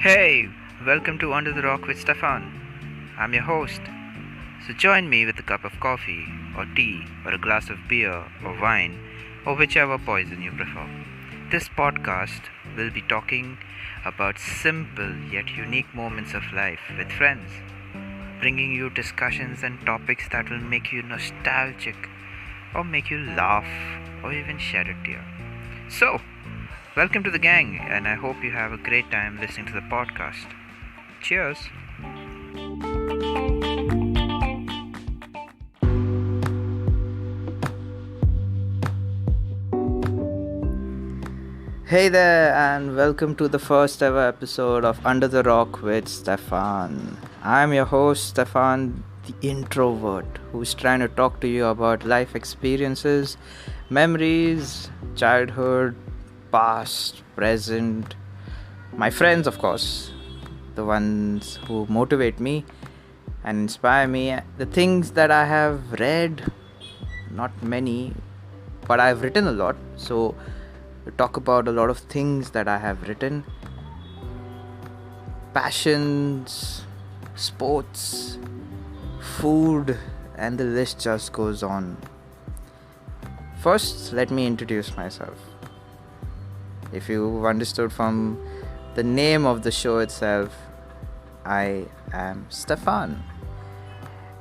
Hey, welcome to Under the Rock with Stefan. I'm your host. So join me with a cup of coffee, or tea, or a glass of beer, or wine, or whichever poison you prefer. This podcast will be talking about simple yet unique moments of life with friends, bringing you discussions and topics that will make you nostalgic, or make you laugh, or even shed a tear. So, welcome to the gang, and I hope you have a great time listening to the podcast. Cheers! Hey there, and welcome to the first ever episode of Under the Rock with Stefan. I'm your host, Stefan, the introvert, who's trying to talk to you about life experiences, memories, childhood, past, present, my friends, of course, the ones who motivate me and inspire me, the things that I have read, not many, but I've written a lot. So, we talk about a lot of things that I have written, passions, sports, food, and the list just goes on. First, let me introduce myself. If you've understood from the name of the show itself, I am Stefan.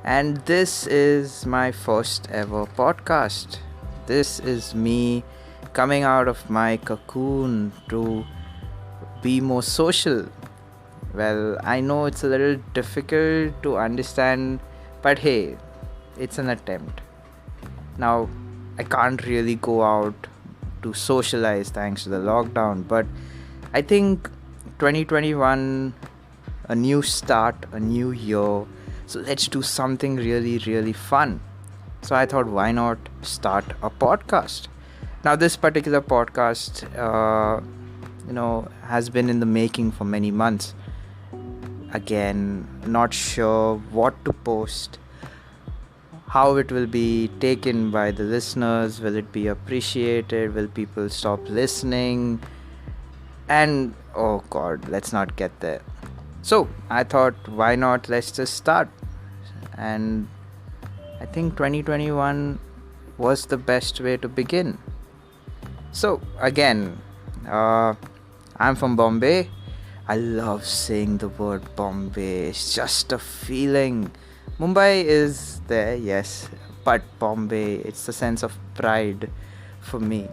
And this is my first ever podcast. This is me coming out of my cocoon to be more social. Well, I know it's a little difficult to understand, but hey, it's an attempt. Now, I can't really go out to socialize thanks to the lockdown, but I think 2021, a new start, a new year, so let's do something really fun. So I thought, why not start a podcast? Now this particular podcast has been in the making for many months. Again, not sure what to post, how it will be taken by the listeners, will it be appreciated, will people stop listening, and oh god, let's not get there. So I thought, why not, let's just start. And I think 2021 was the best way to begin. So again, I'm from Bombay. I love saying the word Bombay. It's just a feeling. Mumbai is there, yes, but Bombay, it's the sense of pride for me.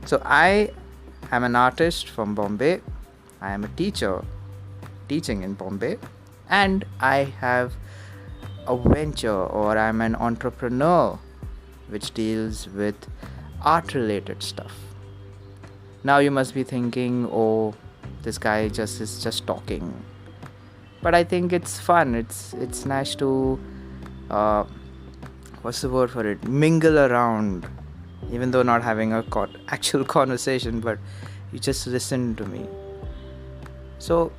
So I am an artist from Bombay. I am a teacher teaching in Bombay, and I have a venture, or I'm an entrepreneur which deals with art related stuff. Now you must be thinking, oh, this guy is just talking. But I think it's fun. It's nice to what's the word for it? Mingle around, even though not having a actual conversation, but you just listen to me. So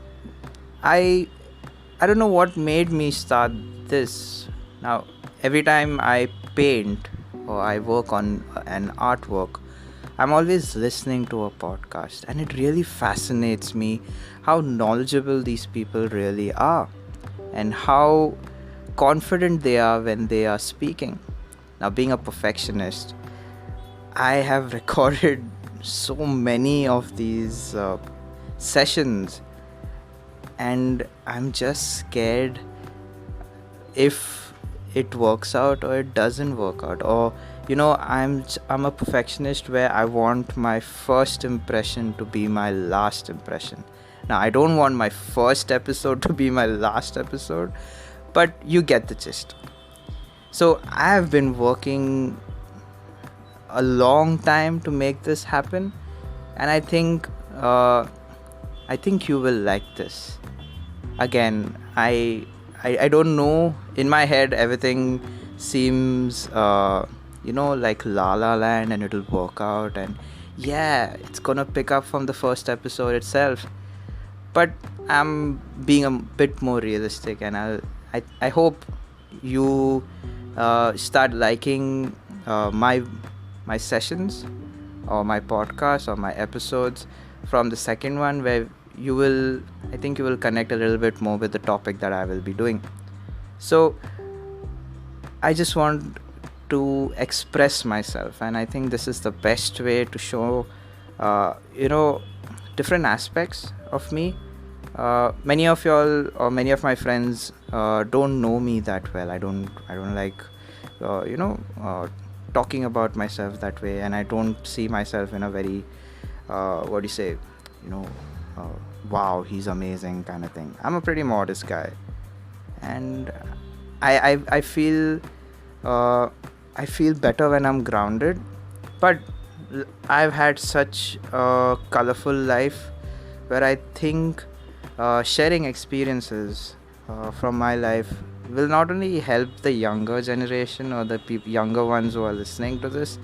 I don't know what made me start this. Now every time I paint or I work on an artwork, I'm always listening to a podcast, and it really fascinates me how knowledgeable these people really are and how confident they are when they are speaking. Now, being a perfectionist, I have recorded so many of these sessions, and I'm just scared if it works out or it doesn't work out, or I'm a perfectionist where I want my first impression to be my last impression. Now I don't want my first episode to be my last episode, but you get the gist. So I have been working a long time to make this happen, and I think you will like this. Again, I don't know, in my head everything seems like La La Land, and it'll work out, and yeah, it's gonna pick up from the first episode itself. But I'm being a bit more realistic, and I hope you start liking my sessions or my podcast or my episodes from the second one, where you will, I think you will connect a little bit more with the topic that I will be doing. So I just want to express myself, and I think this is the best way to show, you know, different aspects of me. Many of y'all or many of my friends don't know me that well. I don't like, talking about myself that way, and I don't see myself in a very, what do you say, you know, uh, wow, he's amazing kind of thing. I'm a pretty modest guy, and I feel, uh, I feel better when I'm grounded. But I've had such a colorful life where I think sharing experiences from my life will not only help the younger generation or the younger ones who are listening to this,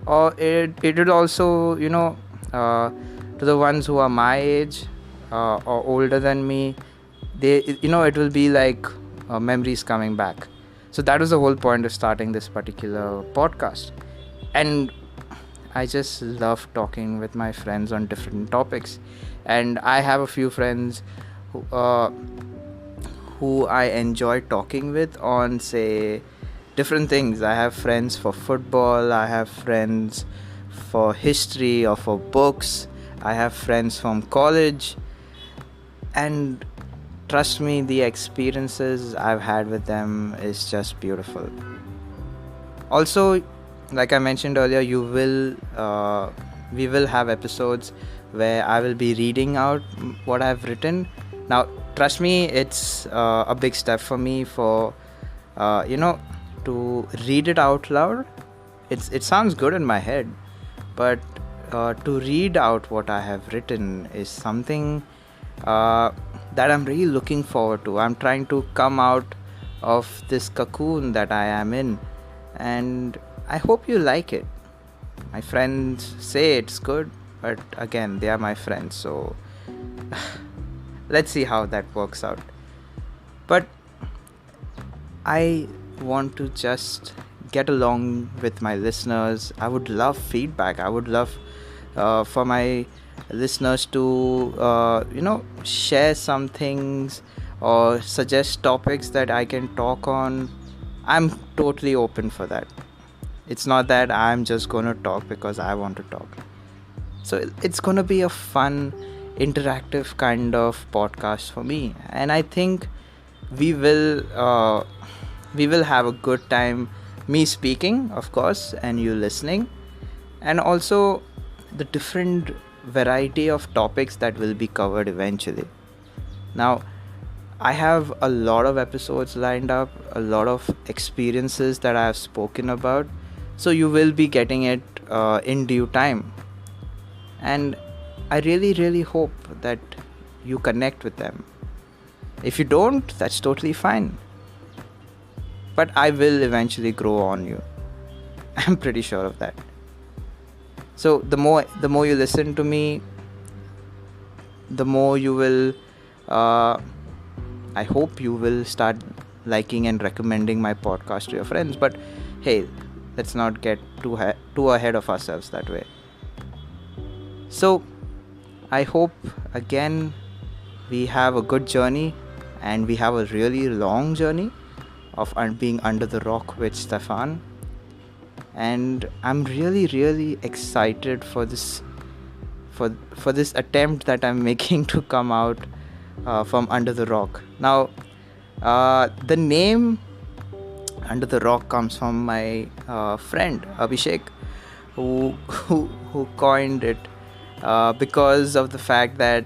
or it will also, uh, to the ones who are my age or older than me. It will be like memories coming back. So that was the whole point of starting this particular podcast. And I just love talking with my friends on different topics. And I have a few friends who, uh, who I enjoy talking with on, say, different things. I have friends for football, I have friends for history or for books, I have friends from college. And trust me, the experiences I've had with them is just beautiful. Also, like I mentioned earlier, we will have episodes where I will be reading out what I've written. Now, trust me, it's a big step for me for to read it out loud. It sounds good in my head, but to read out what I have written is something that I'm really looking forward to. I'm trying to come out of this cocoon that I am in, and I hope you like it. My friends say it's good, but again, they are my friends, so let's see how that works out. But I want to just get along with my listeners. I would love feedback. I would love for my listeners to share some things or suggest topics that I can talk on. I'm totally open for that. It's not that I'm just gonna talk because I want to talk. So it's gonna be a fun, interactive kind of podcast for me, and I think we will uh, we will have a good time. Me speaking, of course, and you listening, and also the different variety of topics that will be covered eventually. Now, I have a lot of episodes lined up, a lot of experiences that I have spoken about, so you will be getting it in due time. And I really, really hope that you connect with them. If you don't, that's totally fine. But I will eventually grow on you. I'm pretty sure of that. So the more you listen to me, the more you will, I hope you will start liking and recommending my podcast to your friends. But hey, let's not get too ahead of ourselves that way. So I hope again we have a good journey, and we have a really long journey of being under the rock with Stefan. And I'm really, really excited for this for this attempt that I'm making to come out from under the rock. Now, the name under the rock comes from my friend Abhishek, who coined it because of the fact that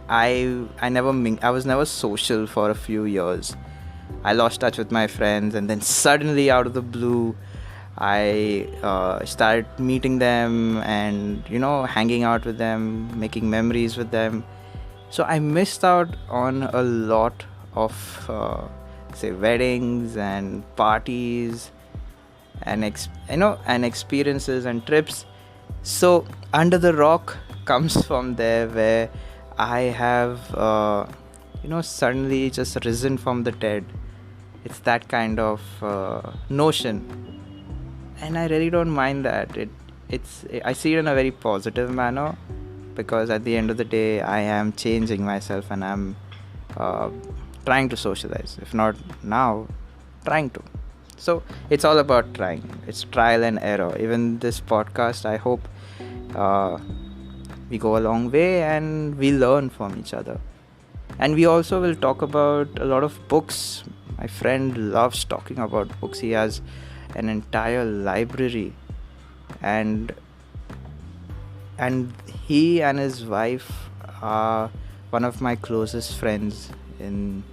I was never social for a few years. I lost touch with my friends, and then suddenly, out of the blue, I started meeting them and hanging out with them, making memories with them. So I missed out on a lot of say weddings and parties and and experiences and trips. So under the rock comes from there, where I have suddenly just risen from the dead. It's that kind of notion, and I really don't mind that. I see it in a very positive manner, because at the end of the day, I am changing myself and I'm uh, trying to socialize. If not now, trying to. So it's all about trying. It's trial and error. Even this podcast, I hope uh, we go a long way and we learn from each other. And we also will talk about a lot of books. My friend loves talking about books. He has an entire library, and he and his wife are one of my closest friends in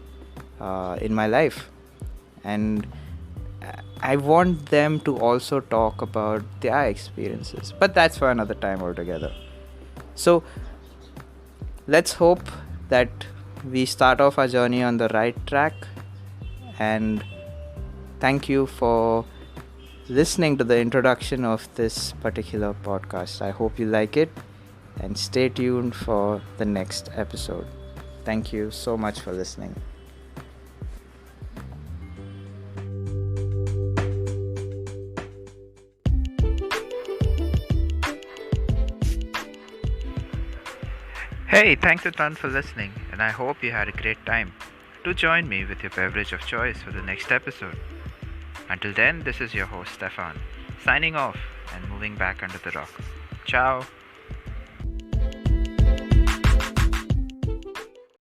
my life, and I want them to also talk about their experiences, but that's for another time altogether. So let's hope that we start off our journey on the right track, and thank you for listening to the introduction of this particular podcast. I hope you like it, and stay tuned for the next episode. Thank you so much for listening. Hey, thanks a ton for listening, and I hope you had a great time. Do join me with your beverage of choice for the next episode. Until then, this is your host Stefan, signing off and moving back under the rock. Ciao.